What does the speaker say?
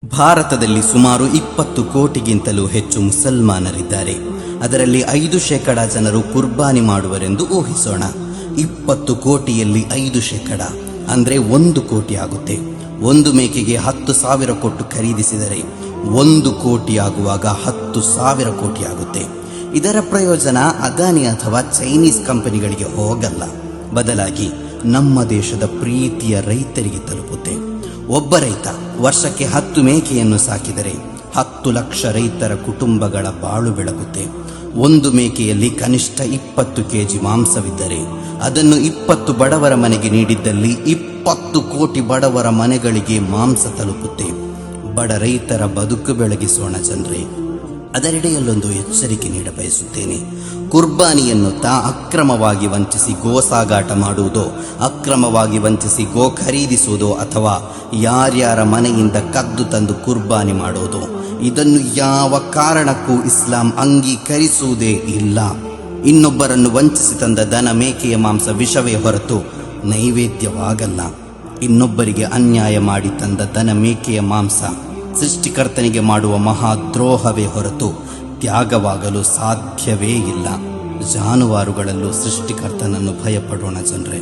ಭಾರತದಲ್ಲಿ ಸುಮಾರು 20 ಕೋಟಿಗಿಂತಲೂ ಹೆಚ್ಚು ಮುಸಲ್ಮಾನರಿದ್ದಾರೆ. ಅದರಲ್ಲಿ 5% ಜನರು ಕುರ್ಬಾನಿ ಮಾಡುವರೆಂದು ಊಹಿಸೋಣ. 20 ಕೋಟಿಯಲ್ಲಿ 5% ಅಂದ್ರೆ 1 ಕೋಟಿ ಆಗುತ್ತೆ. ಒಂದು ಮೇಕೆಗೆ 10,000 ಕೊಟ್ಟು ಖರೀದಿಸಿದರೆ 1 ಕೋಟಿ ಆಗುವಾಗ 10,000 ಕೋಟಿ ಆಗುತ್ತೆ. ಇದರ ಪ್ರಯೋಜನ ಅದಾನಿ ಅಥವಾ ಚೈನೀಸ್ ಕಂಪನಿಗಳಿಗೆ ಹೋಗಲ್ಲ, ಬದಲಾಗಿ ನಮ್ಮ ದೇಶದ ಪ್ರೀತಿಯ ರೈತರಿಗೆ ತಲುಪುತ್ತೆ. ಒಬ್ಬ ರೈತ ವರ್ಷಕ್ಕೆ 10 ಮೇಕೆಯನ್ನು ಸಾಕಿದರೆ 10 ಲಕ್ಷ ರೈತರ ಕುಟುಂಬಗಳ ಬಾಳು ಬೆಳಗುತ್ತೆ. ಒಂದು ಮೇಕೆಯಲ್ಲಿ ಕನಿಷ್ಠ 20 ಕೆಜಿ ಮಾಂಸವಿದ್ದರೆ ಅದನ್ನು 20 ಬಡವರ ಮನೆಗೆ ನೀಡಿದ್ದಲ್ಲಿ 20 ಕೋಟಿ ಬಡವರ ಮನೆಗಳಿಗೆ ಮಾಂಸ ತಲುಪುತ್ತೆ. ಬಡ ರೈತರ ಬದುಕು ಬೆಳಗಿಸೋಣ ಜನರೇ. ಅದರೆಡೆಯಲ್ಲೊಂದು ಎಚ್ಚರಿಕೆ ನೀಡಬಯಸುತ್ತೇನೆ. ಕುರ್ಬಾನಿಯನ್ನು ಅಕ್ರಮವಾಗಿ ವಂಚಿಸಿ ಗೋ ಸಾಗಾಟ ಮಾಡುವುದೋ, ಅಕ್ರಮವಾಗಿ ವಂಚಿಸಿ ಗೋ ಖರೀದಿಸುವುದೋ, ಅಥವಾ ಯಾರ್ಯಾರ ಮನೆಯಿಂದ ಕದ್ದು ತಂದು ಕುರ್ಬಾನಿ ಮಾಡುವುದೋ, ಇದನ್ನು ಯಾವ ಕಾರಣಕ್ಕೂ ಇಸ್ಲಾಂ ಅಂಗೀಕರಿಸುವುದೇ ಇಲ್ಲ. ಇನ್ನೊಬ್ಬರನ್ನು ವಂಚಿಸಿ ತಂದ ದನ ಮೇಕೆಯ ಮಾಂಸ ವಿಷವೇ ಹೊರತು ನೈವೇದ್ಯವಾಗಲ್ಲ. ಇನ್ನೊಬ್ಬರಿಗೆ ಅನ್ಯಾಯ ಮಾಡಿ ತಂದ ದನ ಮೇಕೆಯ ಮಾಂಸ ಸೃಷ್ಟಿಕರ್ತನಿಗೆ ಮಾಡುವ ಮಹಾದ್ರೋಹವೇ ಹೊರತು ತ್ಯಾಗವಾಗಲು ಸಾಧ್ಯವೇ ಇಲ್ಲ. ಜಾನುವಾರುಗಳಲ್ಲೂ ಸೃಷ್ಟಿಕರ್ತನನ್ನು ಭಯಪಡೋಣ ಜನರೇ.